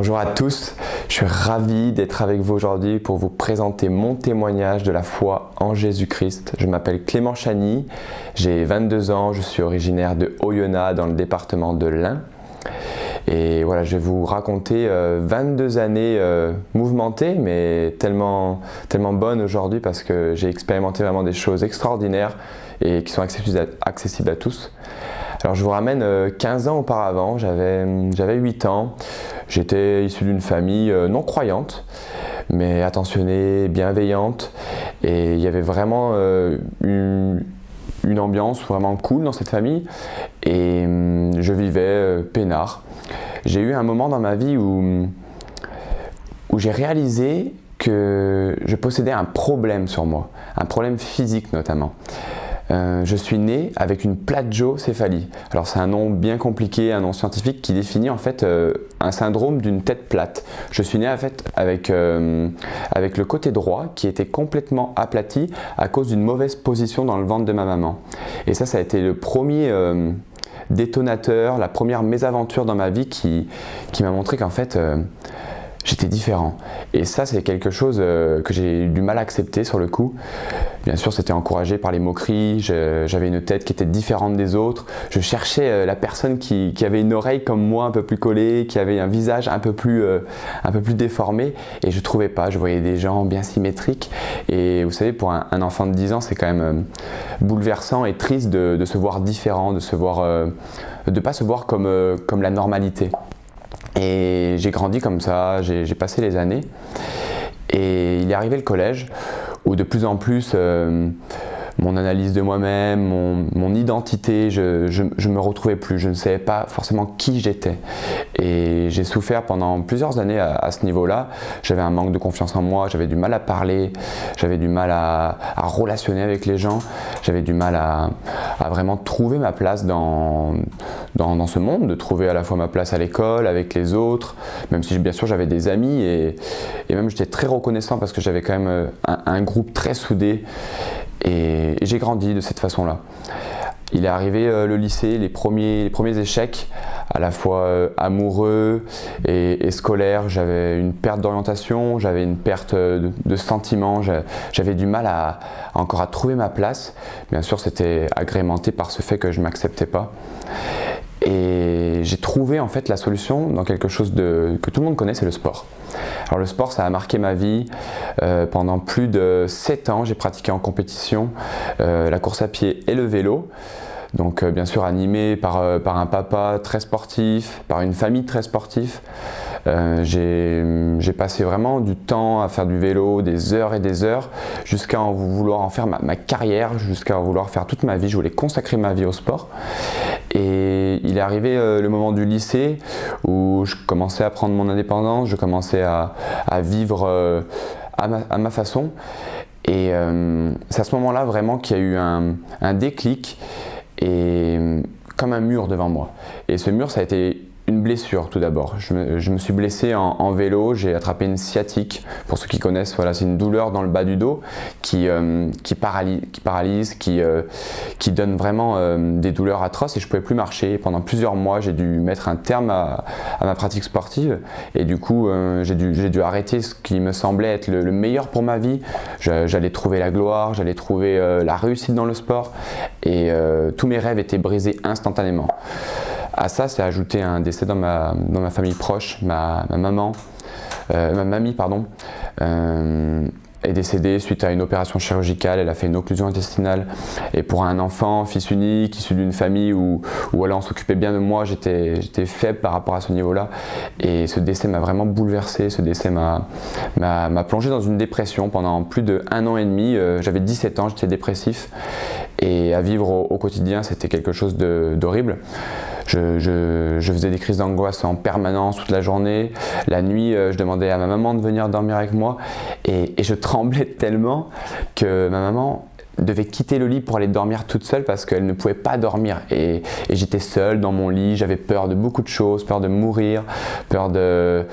Bonjour à tous, je suis ravi d'être avec vous aujourd'hui pour vous présenter mon témoignage de la foi en Jésus-Christ. Je m'appelle Clément Chagny, j'ai 22 ans, je suis originaire de Oyonnax dans le département de l'Ain. Et voilà, je vais vous raconter 22 années mouvementées, mais tellement bonnes aujourd'hui parce que j'ai expérimenté vraiment des choses extraordinaires et qui sont accessibles à tous. Alors je vous ramène 15 ans auparavant, j'avais 8 ans, j'étais issu d'une famille non croyante, mais attentionnée, bienveillante, et il y avait vraiment une ambiance vraiment cool dans cette famille, et je vivais peinard. J'ai eu un moment dans ma vie où j'ai réalisé que je possédais un problème sur moi, un problème physique notamment. Je suis né avec une plagiocéphalie. Alors c'est un nom bien compliqué, un nom scientifique qui définit en fait un syndrome d'une tête plate. Je suis né en fait avec le côté droit qui était complètement aplati à cause d'une mauvaise position dans le ventre de ma maman. Et ça a été le premier détonateur, la première mésaventure dans ma vie qui m'a montré qu'en fait j'étais différent. Et ça, c'est quelque chose que j'ai eu du mal à accepter sur le coup. Bien sûr, c'était encouragé par les moqueries, j'avais une tête qui était différente des autres. Je cherchais la personne qui avait une oreille comme moi, un peu plus collée, qui avait un visage un peu plus déformé, et je ne trouvais pas. Je voyais des gens bien symétriques. Et vous savez, pour un enfant de 10 ans, c'est quand même bouleversant et triste de se voir différent, de ne pas se voir comme la normalité. Et j'ai grandi comme ça, j'ai passé les années, et il est arrivé le collège où de plus en plus mon analyse de moi-même, mon identité, je me retrouvais plus, je ne savais pas forcément qui j'étais. Et j'ai souffert pendant plusieurs années à ce niveau-là. J'avais un manque de confiance en moi, j'avais du mal à parler, j'avais du mal à relationner avec les gens, j'avais du mal à vraiment trouver ma place dans ce monde, de trouver à la fois ma place à l'école, avec les autres, même si bien sûr j'avais des amis et même j'étais très reconnaissant parce que j'avais quand même un groupe très soudé. Et j'ai grandi de cette façon-là. Il est arrivé le lycée, les premiers échecs, à la fois amoureux et scolaires. J'avais une perte d'orientation, j'avais une perte de sentiments, j'avais du mal encore à trouver ma place. Bien sûr, c'était agrémenté par ce fait que je ne m'acceptais pas. Et j'ai trouvé en fait la solution dans quelque chose que tout le monde connaît, c'est le sport. Alors le sport, ça a marqué ma vie. Pendant plus de 7 ans, j'ai pratiqué en compétition la course à pied et le vélo. Donc bien sûr animé par un papa très sportif, par une famille très sportive. J'ai passé vraiment du temps à faire du vélo, des heures et des heures, jusqu'à vouloir en faire ma carrière, jusqu'à vouloir faire toute ma vie. Je voulais consacrer ma vie au sport. Et il est arrivé le moment du lycée où je commençais à prendre mon indépendance, je commençais à vivre à ma façon. Et c'est à ce moment-là vraiment qu'il y a eu un déclic et comme un mur devant moi. Et ce mur, ça a été une blessure tout d'abord. Je me suis blessé en vélo, j'ai attrapé une sciatique. Pour ceux qui connaissent, voilà, c'est une douleur dans le bas du dos qui paralyse, qui donne vraiment des douleurs atroces, et je ne pouvais plus marcher. Pendant plusieurs mois, j'ai dû mettre un terme à ma pratique sportive, et du coup, j'ai dû arrêter ce qui me semblait être le meilleur pour ma vie. J'allais trouver la gloire, j'allais trouver la réussite dans le sport, et tous mes rêves étaient brisés instantanément. À ça, c'est ajouté un décès dans ma famille proche. Ma mamie est décédée suite à une opération chirurgicale. Elle a fait une occlusion intestinale. Et pour un enfant, fils unique, issu d'une famille où on s'occupait bien de moi, j'étais faible par rapport à ce niveau-là. Et ce décès m'a vraiment bouleversé. Ce décès m'a plongé dans une dépression pendant plus d'1 an et demi. J'avais 17 ans, j'étais dépressif. Et à vivre au quotidien, c'était quelque chose d'horrible. Je faisais des crises d'angoisse en permanence toute la journée. La nuit, je demandais à ma maman de venir dormir avec moi, et je tremblais tellement que ma maman devait quitter le lit pour aller dormir toute seule parce qu'elle ne pouvait pas dormir, et j'étais seul dans mon lit. J'avais peur de beaucoup de choses, peur de mourir, peur de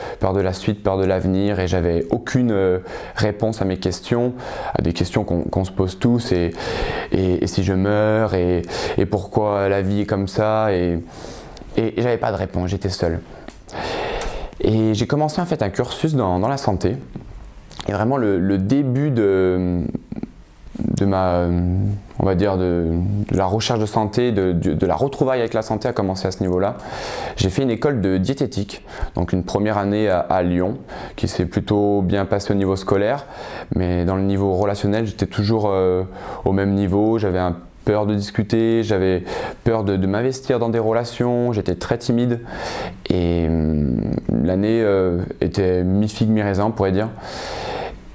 la suite, peur de l'avenir, et j'avais aucune réponse à mes questions, à des questions qu'on se pose tous, et si je meurs, et pourquoi la vie est comme ça, et j'avais pas de réponse, j'étais seul. Et j'ai commencé en fait un cursus dans la santé. Et vraiment le début de ma, on va dire, de la recherche de santé, de la retrouvaille avec la santé a commencé à ce niveau-là. J'ai fait une école de diététique, donc une première année à Lyon, qui s'est plutôt bien passée au niveau scolaire, mais dans le niveau relationnel, j'étais toujours au même niveau. J'avais peur de discuter, j'avais peur de m'investir dans des relations, j'étais très timide et l'année était mi-figue, mi-raisin, on pourrait dire.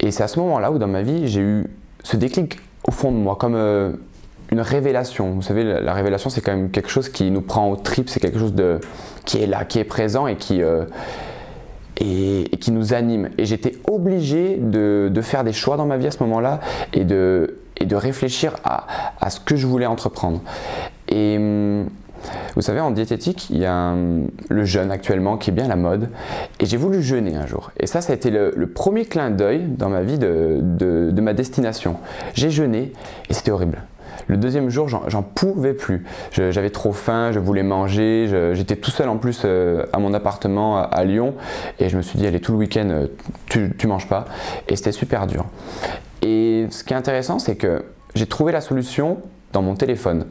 Et c'est à ce moment-là où dans ma vie, j'ai eu ce déclic au fond de moi, comme une révélation. Vous savez, la révélation, c'est quand même quelque chose qui nous prend aux tripes, c'est quelque chose qui est là, qui est présent et qui nous anime. Et j'étais obligé de faire des choix dans ma vie à ce moment-là et de réfléchir à ce que je voulais entreprendre. Et vous savez, en diététique, il y a le jeûne actuellement qui est bien à la mode. Et j'ai voulu jeûner un jour. Et ça a été le premier clin d'œil dans ma vie de ma destination. J'ai jeûné et c'était horrible. Le deuxième jour, j'en pouvais plus. J'avais trop faim, je voulais manger. J'étais tout seul en plus à mon appartement à Lyon. Et je me suis dit, allez, tout le week-end, tu manges pas. Et c'était super dur. Et ce qui est intéressant, c'est que j'ai trouvé la solution dans mon téléphone.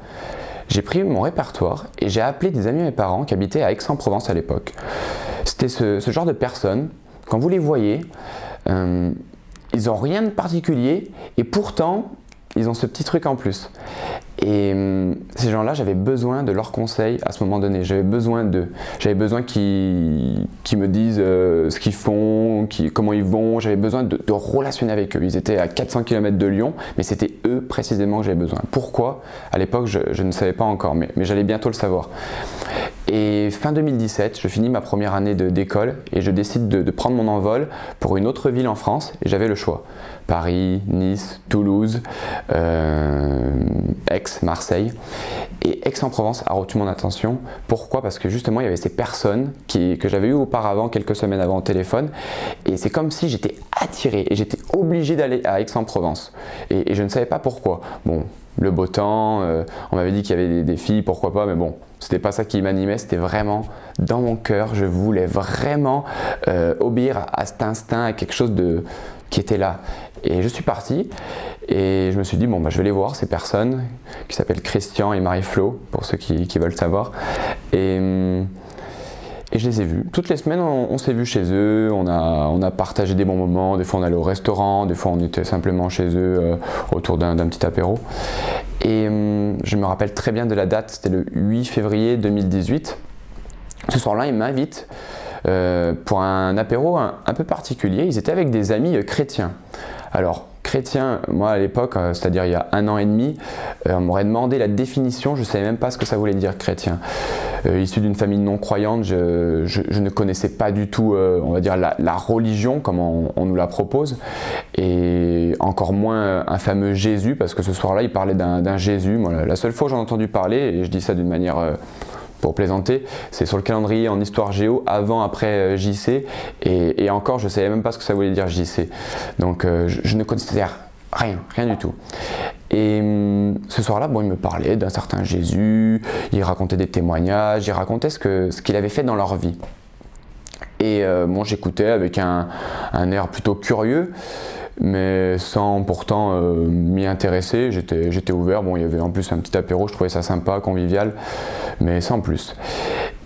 J'ai pris mon répertoire et j'ai appelé des amis de mes parents qui habitaient à Aix-en-Provence à l'époque. C'était ce genre de personnes, quand vous les voyez, ils n'ont rien de particulier et pourtant, ils ont ce petit truc en plus. Et ces gens-là, j'avais besoin de leurs conseils à ce moment donné. J'avais besoin d'eux. J'avais besoin qu'ils me disent ce qu'ils font, comment ils vont. J'avais besoin de relationner avec eux. Ils étaient à 400 km de Lyon, mais c'était eux précisément que j'avais besoin. Pourquoi? À l'époque, je ne savais pas encore, mais j'allais bientôt le savoir. Et fin 2017, je finis ma première année d'école et je décide de prendre mon envol pour une autre ville en France et j'avais le choix. Paris, Nice, Toulouse, Aix, Marseille. Et Aix-en-Provence a retenu mon attention. Pourquoi? Parce que justement, il y avait ces personnes que j'avais eues auparavant, quelques semaines avant au téléphone. Et c'est comme si j'étais attiré et j'étais obligé d'aller à Aix-en-Provence. Et je ne savais pas pourquoi. Bon, le beau temps, on m'avait dit qu'il y avait des filles, pourquoi pas, mais bon, c'était pas ça qui m'animait, c'était vraiment dans mon cœur, je voulais vraiment obéir à cet instinct, à quelque chose qui était là. Et je suis parti et je me suis dit, bon, je vais les voir, ces personnes qui s'appellent Christian et Marie-Flo, pour ceux qui veulent savoir. Et je les ai vus. Toutes les semaines, on s'est vus chez eux, on a partagé des bons moments, des fois on allait au restaurant, des fois on était simplement chez eux autour d'un petit apéro. Et je me rappelle très bien de la date, c'était le 8 février 2018. Ce soir-là, ils m'invitent pour un apéro un peu particulier. Ils étaient avec des amis chrétiens. Alors, chrétien, moi à l'époque, c'est-à-dire il y a 1 an et demi, on m'aurait demandé la définition, je ne savais même pas ce que ça voulait dire chrétien. Issu d'une famille non croyante, je ne connaissais pas du tout, on va dire, la religion comme on nous la propose, et encore moins un fameux Jésus, parce que ce soir-là, il parlait d'un Jésus. Moi, la seule fois que j'en ai entendu parler, et je dis ça d'une manière pour plaisanter, c'est sur le calendrier en histoire géo, avant, après JC, et encore, je ne savais même pas ce que ça voulait dire JC. Donc, je ne connaissais rien du tout. Et ce soir-là, il me parlait d'un certain Jésus, il racontait des témoignages, il racontait ce qu'il avait fait dans leur vie. Et j'écoutais avec un air plutôt curieux, mais sans pourtant m'y intéresser. J'étais ouvert. Bon, il y avait en plus un petit apéro, je trouvais ça sympa, convivial, mais sans plus.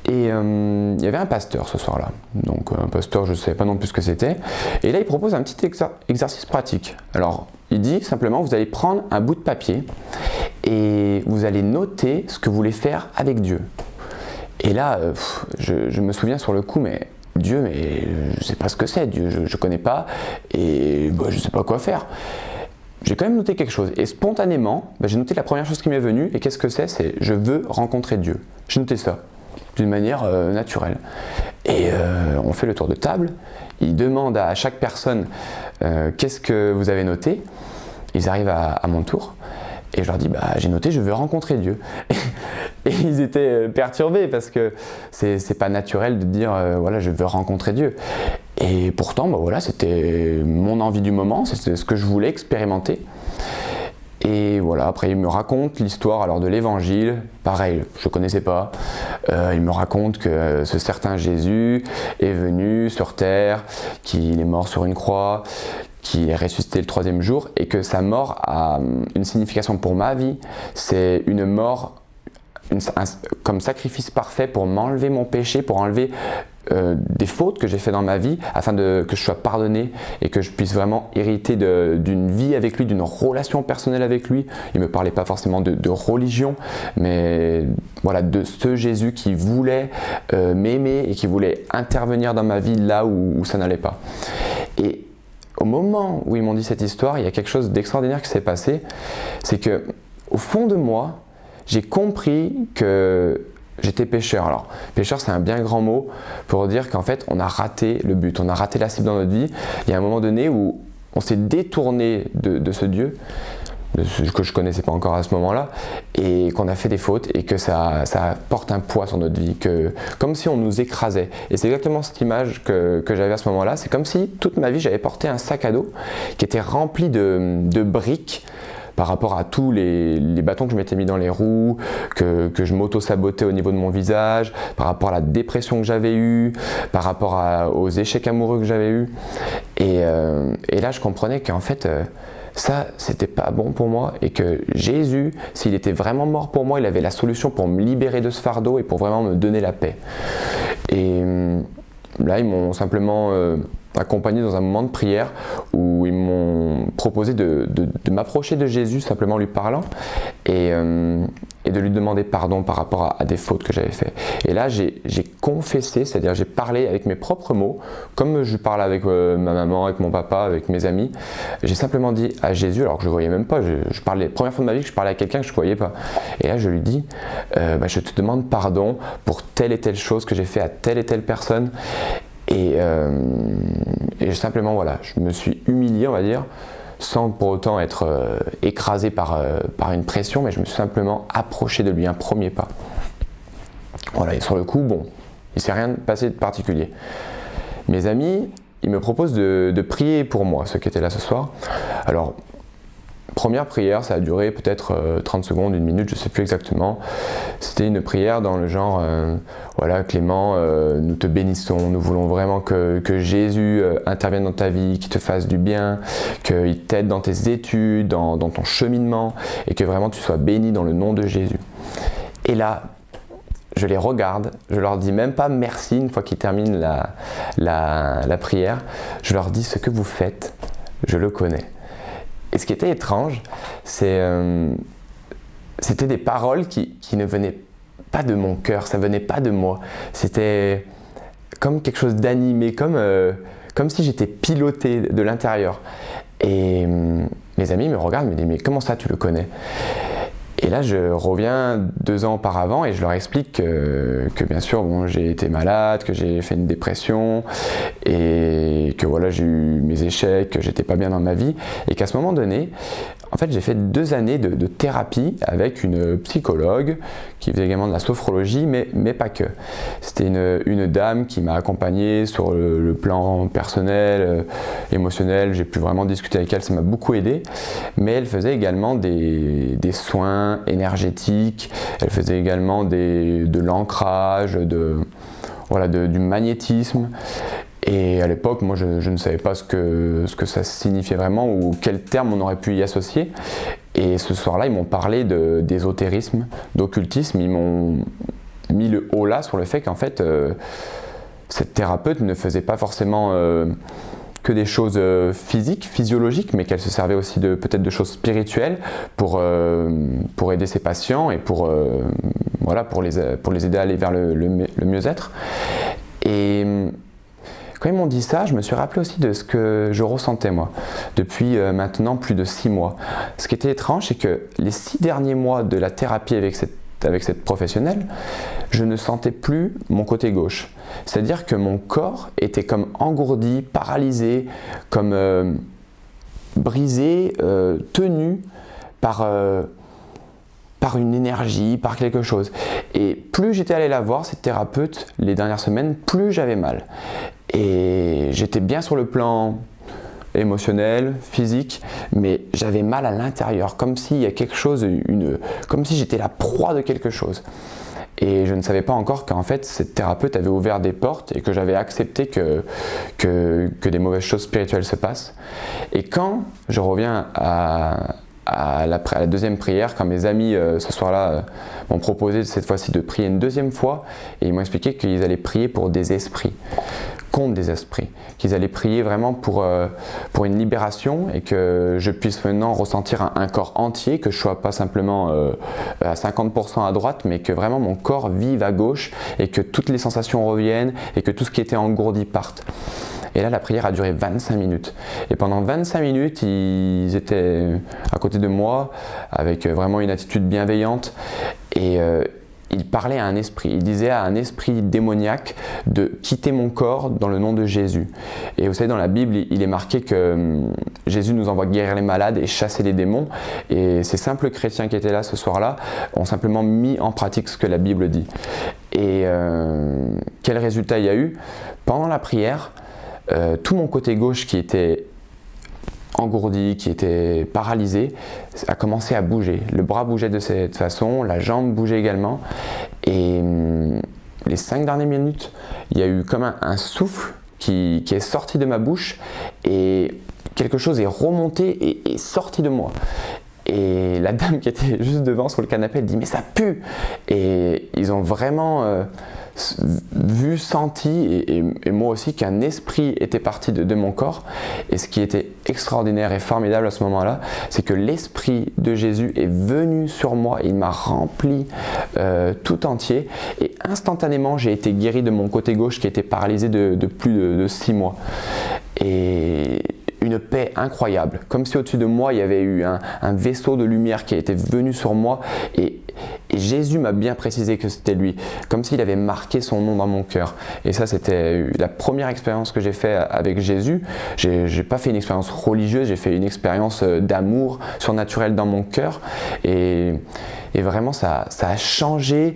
Et il y avait un pasteur ce soir-là. Donc un pasteur, je ne savais pas non plus ce que c'était. Et là, il propose un petit exercice pratique. Alors, il dit simplement, vous allez prendre un bout de papier et vous allez noter ce que vous voulez faire avec Dieu. Et là, je me souviens sur le coup, mais Dieu, mais je ne sais pas ce que c'est, Dieu, je ne connais pas et je ne sais pas quoi faire. J'ai quand même noté quelque chose et spontanément, j'ai noté la première chose qui m'est venue. Et qu'est-ce que c'est? C'est je veux rencontrer Dieu. J'ai noté ça d'une manière naturelle. Et on fait le tour de table. Il demande à chaque personne qu'est-ce que vous avez noté. Ils arrivent à mon tour. Et je leur dis, j'ai noté, je veux rencontrer Dieu. Et ils étaient perturbés parce que c'est pas naturel de dire, voilà, je veux rencontrer Dieu. Et pourtant, c'était mon envie du moment, c'était ce que je voulais expérimenter. Et voilà, après il me raconte l'histoire alors de l'évangile, pareil, je ne connaissais pas. Il me raconte que ce certain Jésus est venu sur terre, qu'il est mort sur une croix, qu'il est ressuscité le troisième jour et que sa mort a une signification pour ma vie. C'est une mort comme sacrifice parfait pour m'enlever mon péché, pour enlever des fautes que j'ai fait dans ma vie, afin que je sois pardonné et que je puisse vraiment hériter d'une vie avec lui, d'une relation personnelle avec lui. Il ne me parlait pas forcément de religion, mais voilà, de ce Jésus qui voulait m'aimer et qui voulait intervenir dans ma vie là où ça n'allait pas. Et au moment où ils m'ont dit cette histoire, il y a quelque chose d'extraordinaire qui s'est passé, c'est que au fond de moi, j'ai compris que j'étais pécheur. Alors, pécheur, c'est un bien grand mot pour dire qu'en fait, on a raté le but, on a raté la cible dans notre vie. Il y a un moment donné où on s'est détourné de ce Dieu, que je ne connaissais pas encore à ce moment-là, et qu'on a fait des fautes et que ça porte un poids sur notre vie, comme si on nous écrasait. Et c'est exactement cette image que j'avais à ce moment-là. C'est comme si toute ma vie, j'avais porté un sac à dos qui était rempli de briques, par rapport à tous les bâtons que je m'étais mis dans les roues, que je m'auto-sabotais au niveau de mon visage, par rapport à la dépression que j'avais eue, par rapport aux échecs amoureux que j'avais eus. Et là, je comprenais qu'en fait, ça, c'était pas bon pour moi et que Jésus, s'il était vraiment mort pour moi, il avait la solution pour me libérer de ce fardeau et pour vraiment me donner la paix. Et là, ils m'ont simplement accompagné dans un moment de prière où ils m'ont proposé de m'approcher de Jésus simplement en lui parlant et de lui demander pardon par rapport à des fautes que j'avais faites. Et là, j'ai confessé, c'est-à-dire j'ai parlé avec mes propres mots, comme je parle avec ma maman, avec mon papa, avec mes amis. J'ai simplement dit à Jésus, alors que je ne voyais même pas, je parlais, première fois de ma vie que je parlais à quelqu'un que je ne voyais pas. Et là, je lui dis, je te demande pardon pour telle et telle chose que j'ai fait à telle et telle personne. Et simplement, voilà, je me suis humilié, on va dire, sans pour autant être écrasé par une pression, mais je me suis simplement approché de lui, un premier pas. Voilà, et sur le coup, bon, il ne s'est rien passé de particulier. Mes amis, ils me proposent de prier pour moi, ceux qui étaient là ce soir. Alors, première prière, ça a duré peut-être 30 secondes, 1 minute, je ne sais plus exactement. C'était une prière dans le genre, voilà Clément, nous te bénissons, nous voulons vraiment que Jésus intervienne dans ta vie, qu'il te fasse du bien, qu'il t'aide dans tes études, dans ton cheminement, et que vraiment tu sois béni dans le nom de Jésus. Et là, je les regarde, je leur dis même pas merci une fois qu'ils terminent la prière, je leur dis ce que vous faites, je le connais. Et ce qui était étrange, c'était des paroles qui ne venaient pas de mon cœur, ça ne venait pas de moi. C'était comme quelque chose d'animé, comme si j'étais piloté de l'intérieur. Et mes amis me regardent, me disent « mais comment ça tu le connais ?» Et là, je reviens 2 ans auparavant et je leur explique que bien sûr, bon, j'ai été malade, que j'ai fait une dépression et que voilà, j'ai eu mes échecs, que j'étais pas bien dans ma vie et qu'à ce moment donné, en fait, j'ai fait 2 années de thérapie avec une psychologue qui faisait également de la sophrologie, mais pas que. C'était une dame qui m'a accompagné sur le plan personnel, émotionnel. J'ai pu vraiment discuter avec elle, ça m'a beaucoup aidé. Mais elle faisait également des soins énergétiques. Elle faisait également de l'ancrage, du magnétisme. Et à l'époque, moi, je ne savais pas ce que ça signifiait vraiment ou quel terme on aurait pu y associer. Et ce soir-là, ils m'ont parlé d'ésotérisme, d'occultisme. Ils m'ont mis le haut là sur le fait qu'en fait, cette thérapeute ne faisait pas forcément que des choses physiques, physiologiques, mais qu'elle se servait aussi peut-être de choses spirituelles pour aider ses patients et pour les aider à aller vers le mieux-être. Et quand ils m'ont dit ça, je me suis rappelé aussi de ce que je ressentais moi, depuis maintenant plus de 6 mois. Ce qui était étrange, c'est que les 6 derniers mois de la thérapie avec cette professionnelle, je ne sentais plus mon côté gauche. C'est-à-dire que mon corps était comme engourdi, paralysé, comme brisé, tenu par une énergie, par quelque chose. Et plus j'étais allé la voir, cette thérapeute, les dernières semaines, plus j'avais mal. Et j'étais bien sur le plan émotionnel, physique, mais j'avais mal à l'intérieur, comme s'il y a quelque chose, comme si j'étais la proie de quelque chose. Et je ne savais pas encore qu'en fait cette thérapeute avait ouvert des portes et que j'avais accepté que des mauvaises choses spirituelles se passent. Et quand je reviens à la deuxième prière, quand mes amis ce soir-là m'ont proposé cette fois-ci de prier une deuxième fois, et ils m'ont expliqué qu'ils allaient prier pour des esprits, contre des esprits, qu'ils allaient prier vraiment pour une libération et que je puisse maintenant ressentir un corps entier, que je ne sois pas simplement à 50% à droite, mais que vraiment mon corps vive à gauche et que toutes les sensations reviennent et que tout ce qui était engourdi parte. Et là, la prière a duré 25 minutes. Et pendant 25 minutes, ils étaient à côté de moi avec vraiment une attitude bienveillante. Et ils parlaient à un esprit. Ils disaient à un esprit démoniaque de quitter mon corps dans le nom de Jésus. Et vous savez, dans la Bible, il est marqué que Jésus nous envoie guérir les malades et chasser les démons. Et ces simples chrétiens qui étaient là ce soir-là ont simplement mis en pratique ce que la Bible dit. Et quel résultat il y a eu? Pendant la prière, tout mon côté gauche qui était engourdi, qui était paralysé, a commencé à bouger. Le bras bougeait de cette façon, la jambe bougeait également. Et les 5 dernières minutes, il y a eu comme un souffle qui est sorti de ma bouche et quelque chose est remonté et sorti de moi. Et la dame qui était juste devant sur le canapé, elle dit « mais ça pue !» Et ils ont vraiment vu, senti, et moi aussi, qu'un esprit était parti de mon corps. Et ce qui était extraordinaire et formidable à ce moment-là, c'est que l'esprit de Jésus est venu sur moi, il m'a rempli tout entier, et instantanément j'ai été guéri de mon côté gauche qui était paralysé de plus de 6 mois. Et une paix incroyable, comme si au-dessus de moi il y avait eu un vaisseau de lumière qui était venu sur moi, et Jésus m'a bien précisé que c'était lui, comme s'il avait marqué son nom dans mon cœur. Et ça, c'était la première expérience que j'ai faite avec Jésus. J'ai pas fait une expérience religieuse, j'ai fait une expérience d'amour surnaturel dans mon cœur, et vraiment ça a changé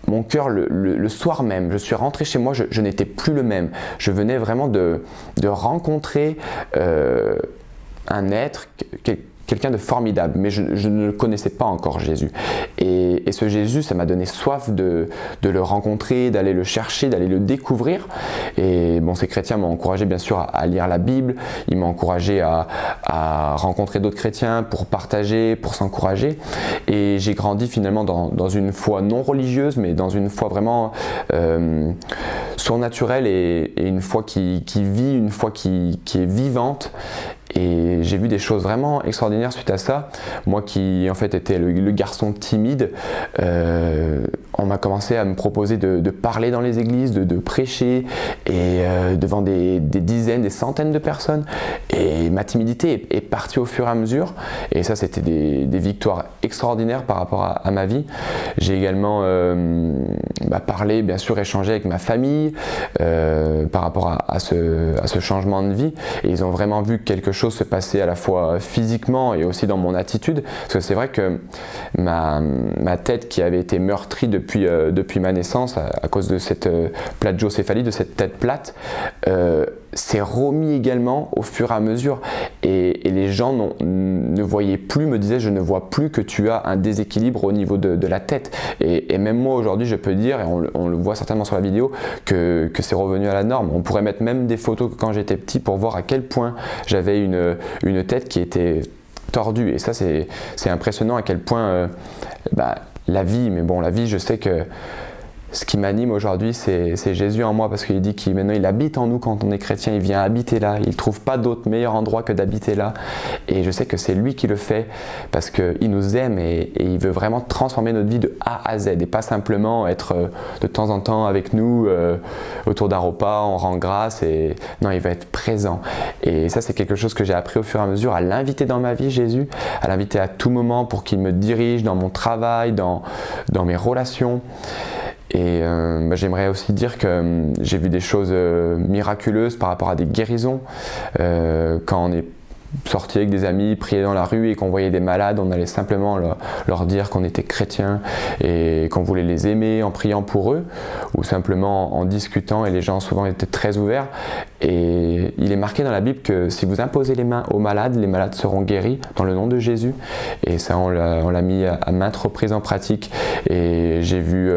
mon cœur le soir même. Je suis rentré chez moi, je n'étais plus le même. Je venais vraiment de rencontrer un être, quelqu'un de formidable, mais je ne le connaissais pas encore, Jésus. Et ce Jésus, ça m'a donné soif de le rencontrer, d'aller le chercher, d'aller le découvrir. Et bon, ces chrétiens m'ont encouragé bien sûr à lire la Bible, ils m'ont encouragé à rencontrer d'autres chrétiens pour partager, pour s'encourager. Et j'ai grandi finalement dans une foi non religieuse, mais dans une foi vraiment surnaturelle, et une foi qui vit, une foi qui est vivante. Et j'ai vu des choses vraiment extraordinaires suite à ça. Moi qui en fait était le garçon timide, on m'a commencé à me proposer de parler dans les églises, de prêcher, et devant des dizaines, des centaines de personnes. Et ma timidité est partie au fur et à mesure. Et ça, c'était des victoires extraordinaires par rapport à ma vie. J'ai également parlé, bien sûr, échangé avec ma famille par rapport à ce changement de vie. Et ils ont vraiment vu quelque chose se passer à la fois physiquement et aussi dans mon attitude, parce que c'est vrai que ma tête qui avait été meurtrie depuis ma naissance à cause de cette plagiocéphalie, de cette tête plate, s'est remis également au fur et à mesure, et les gens ne voyaient plus, me disaient: je ne vois plus que tu as un déséquilibre au niveau de la tête, et même moi aujourd'hui je peux dire, et on le voit certainement sur la vidéo, que c'est revenu à la norme. On pourrait mettre même des photos quand j'étais petit pour voir à quel point j'avais une tête qui était tordue, et ça c'est impressionnant à quel point la vie, mais bon, la vie, je sais que ce qui m'anime aujourd'hui, c'est Jésus en moi, parce qu'il dit qu'il maintenant il habite en nous quand on est chrétien, il vient habiter là, il ne trouve pas d'autre meilleur endroit que d'habiter là, et je sais que c'est lui qui le fait parce qu'il nous aime, et il veut vraiment transformer notre vie de A à Z, et pas simplement être de temps en temps avec nous autour d'un repas, on rend grâce, et non, il va être présent. Et ça, c'est quelque chose que j'ai appris au fur et à mesure, à l'inviter dans ma vie, Jésus, à l'inviter à tout moment pour qu'il me dirige dans mon travail, dans mes relations. Et j'aimerais aussi dire que j'ai vu des choses miraculeuses par rapport à des guérisons. Quand on est sortait avec des amis, priait dans la rue et qu'on voyait des malades, on allait simplement leur dire qu'on était chrétiens et qu'on voulait les aimer en priant pour eux, ou simplement en discutant, et les gens souvent étaient très ouverts. Et il est marqué dans la Bible que si vous imposez les mains aux malades, les malades seront guéris dans le nom de Jésus. Et ça, on l'a mis à maintes reprises en pratique. Et j'ai vu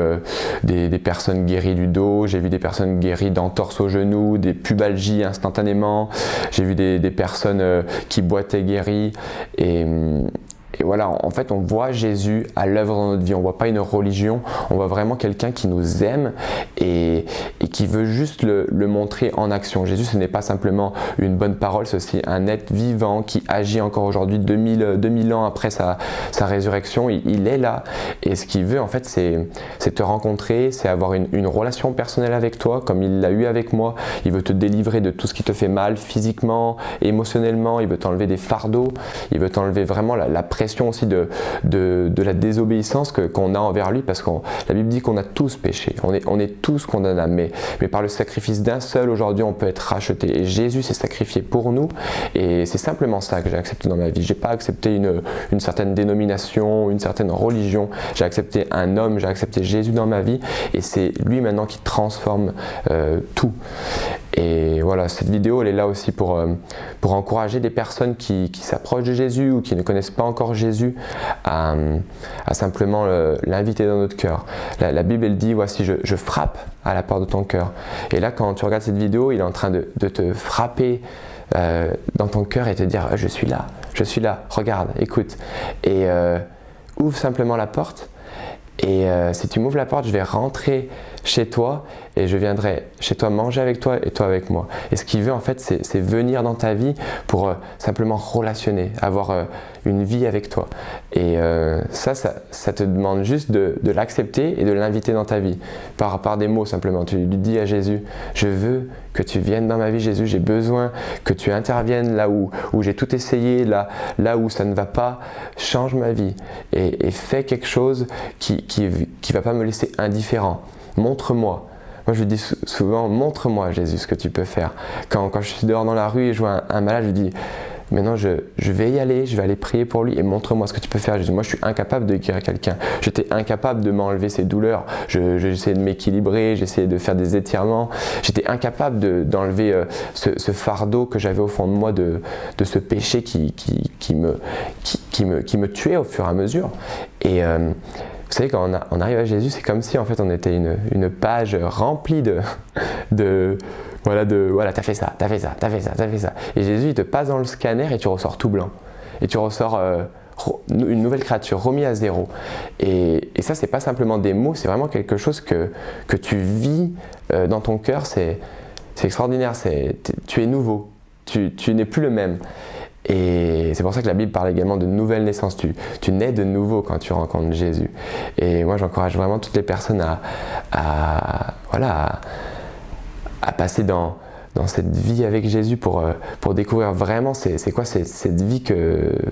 des personnes guéries du dos, j'ai vu des personnes guéries d'entorses au genou, des pubalgies instantanément, j'ai vu des personnes qui boitaient guéries. Et voilà, en fait, on voit Jésus à l'œuvre dans notre vie. On ne voit pas une religion, on voit vraiment quelqu'un qui nous aime et qui veut juste le montrer en action. Jésus, ce n'est pas simplement une bonne parole, c'est aussi un être vivant qui agit encore aujourd'hui, 2000 ans après sa résurrection. Il est là. Et ce qu'il veut, en fait, c'est te rencontrer, c'est avoir une relation personnelle avec toi, comme il l'a eu avec moi. Il veut te délivrer de tout ce qui te fait mal, physiquement, émotionnellement. Il veut t'enlever des fardeaux. Il veut t'enlever vraiment la pression aussi de la désobéissance qu'on a envers lui, parce que la Bible dit qu'on a tous péché, on est tous condamnables, mais par le sacrifice d'un seul, aujourd'hui on peut être racheté, et Jésus s'est sacrifié pour nous, et c'est simplement ça que j'ai accepté dans ma vie. J'ai pas accepté une certaine dénomination, une certaine religion, j'ai accepté un homme, j'ai accepté Jésus dans ma vie, et c'est lui maintenant qui transforme tout. Et voilà, cette vidéo elle est là aussi pour encourager des personnes qui s'approchent de Jésus ou qui ne connaissent pas encore Jésus à simplement l'inviter dans notre cœur. La Bible elle dit, voici je frappe à la porte de ton cœur. Et là quand tu regardes cette vidéo, il est en train de te frapper dans ton cœur et te dire je suis là, regarde, écoute. Et ouvre simplement la porte. Et si tu m'ouvres la porte, je vais rentrer chez toi et je viendrai chez toi manger avec toi et toi avec moi. Et ce qu'il veut en fait, c'est venir dans ta vie pour simplement relationner, avoir une vie avec toi. Et ça te demande juste de l'accepter et de l'inviter dans ta vie. Par des mots simplement, tu lui dis à Jésus, je veux que tu viennes dans ma vie Jésus, j'ai besoin que tu interviennes là où j'ai tout essayé, là où ça ne va pas, change ma vie et fais quelque chose qui va pas me laisser indifférent. Montre-moi. Moi je dis souvent, montre-moi Jésus ce que tu peux faire. Quand je suis dehors dans la rue et je vois un malade, je dis, maintenant je vais y aller, je vais aller prier pour lui et montre-moi ce que tu peux faire Jésus. Moi je suis incapable de guérir quelqu'un. J'étais incapable de m'enlever ses douleurs. J'essayais de m'équilibrer, j'essayais de faire des étirements. J'étais incapable d'enlever ce fardeau que j'avais au fond de moi de ce péché qui me tuait au fur et à mesure. Et vous savez, quand on arrive à Jésus, c'est comme si en fait on était une page remplie voilà, t'as fait ça. Et Jésus, il te passe dans le scanner et tu ressors tout blanc. Et tu ressors une nouvelle créature, remis à zéro. Et ça, c'est pas simplement des mots, c'est vraiment quelque chose que tu vis dans ton cœur. C'est extraordinaire, tu es nouveau, tu n'es plus le même. Et c'est pour ça que la Bible parle également de nouvelle naissance. Tu nais de nouveau quand tu rencontres Jésus. Et moi, j'encourage vraiment toutes les personnes à passer dans cette vie avec Jésus pour découvrir vraiment c'est quoi cette vie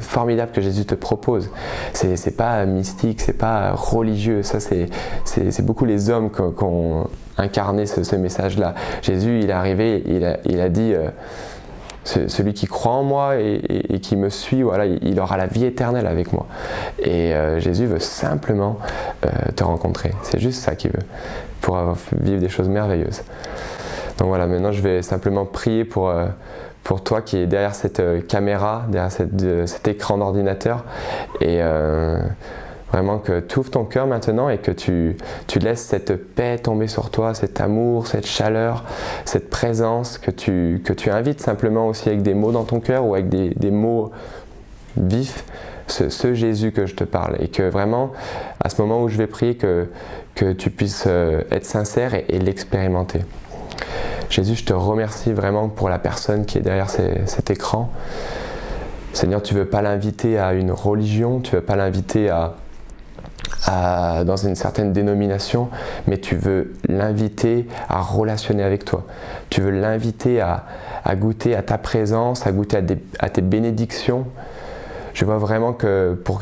formidable que Jésus te propose. C'est pas mystique, c'est pas religieux. Ça, c'est beaucoup les hommes qui ont incarné ce message-là. Jésus, il est arrivé, il a dit celui qui croit en moi et qui me suit, voilà, il aura la vie éternelle avec moi. Et Jésus veut simplement te rencontrer. C'est juste ça qu'il veut, pour vivre des choses merveilleuses. Donc voilà, maintenant je vais simplement prier pour toi qui est derrière cette caméra, derrière cet écran d'ordinateur. Et vraiment que tu ouvres ton cœur maintenant et que tu laisses cette paix tomber sur toi, cet amour, cette chaleur, cette présence, que tu invites simplement aussi avec des mots dans ton cœur ou avec des mots vifs, ce Jésus que je te parle. Et que vraiment, à ce moment où je vais prier, que tu puisses être sincère et l'expérimenter. Jésus, je te remercie vraiment pour la personne qui est derrière cet écran. Seigneur, tu ne veux pas l'inviter à une religion, tu ne veux pas l'inviter dans une certaine dénomination, mais tu veux l'inviter à relationner avec toi. Tu veux l'inviter à goûter à ta présence, à goûter à tes bénédictions. Je vois vraiment que pour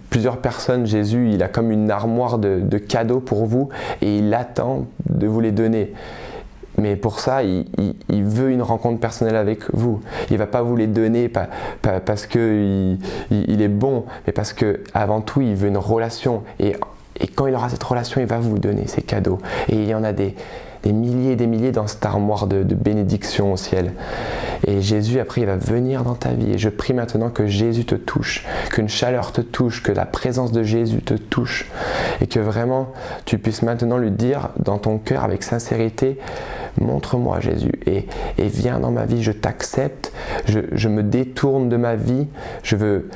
plusieurs personnes, Jésus, il a comme une armoire de cadeaux pour vous et il attend de vous les donner. Mais pour ça, il veut une rencontre personnelle avec vous. Il ne va pas vous les donner parce qu'il est bon, mais parce qu'avant tout, il veut une relation. Et quand il aura cette relation, il va vous donner ces cadeaux. Et il y en a des milliers et des milliers dans cette armoire de bénédictions au ciel. Et Jésus, après, il va venir dans ta vie. Et je prie maintenant que Jésus te touche, qu'une chaleur te touche, que la présence de Jésus te touche. Et que vraiment, tu puisses maintenant lui dire dans ton cœur avec sincérité, montre-moi Jésus et viens dans ma vie, je t'accepte, je me détourne de ma vie, je veux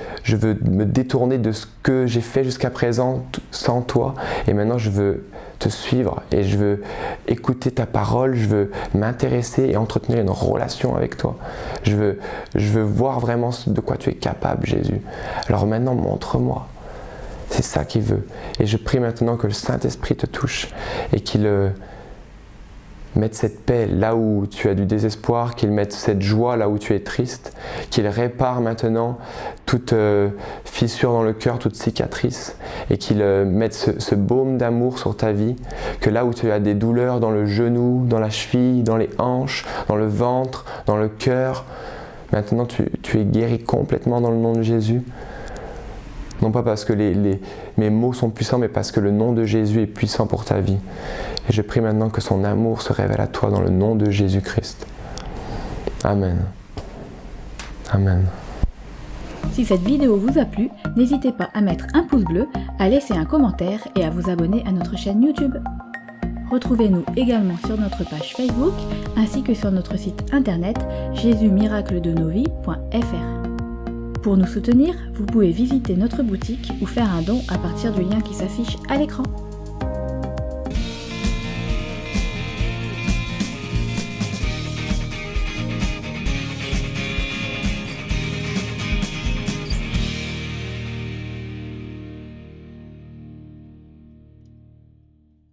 me détourner de ce que j'ai fait jusqu'à présent sans toi et maintenant je veux te suivre et je veux écouter ta parole, je veux m'intéresser et entretenir une relation avec toi. Je veux voir vraiment de quoi tu es capable, Jésus. Alors maintenant, montre-moi. C'est ça qu'il veut. Et je prie maintenant que le Saint-Esprit te touche et qu'il mette cette paix là où tu as du désespoir, qu'il mette cette joie là où tu es triste, qu'il répare maintenant toute fissure dans le cœur, toute cicatrice, et qu'il mette ce baume d'amour sur ta vie, que là où tu as des douleurs dans le genou, dans la cheville, dans les hanches, dans le ventre, dans le cœur, maintenant tu es guéri complètement dans le nom de Jésus. Non pas parce que mes mots sont puissants, mais parce que le nom de Jésus est puissant pour ta vie. Et je prie maintenant que son amour se révèle à toi dans le nom de Jésus-Christ. Amen. Amen. Si cette vidéo vous a plu, n'hésitez pas à mettre un pouce bleu, à laisser un commentaire et à vous abonner à notre chaîne YouTube. Retrouvez-nous également sur notre page Facebook ainsi que sur notre site internet jesusmiracledesnosvies.fr. Pour nous soutenir, vous pouvez visiter notre boutique ou faire un don à partir du lien qui s'affiche à l'écran.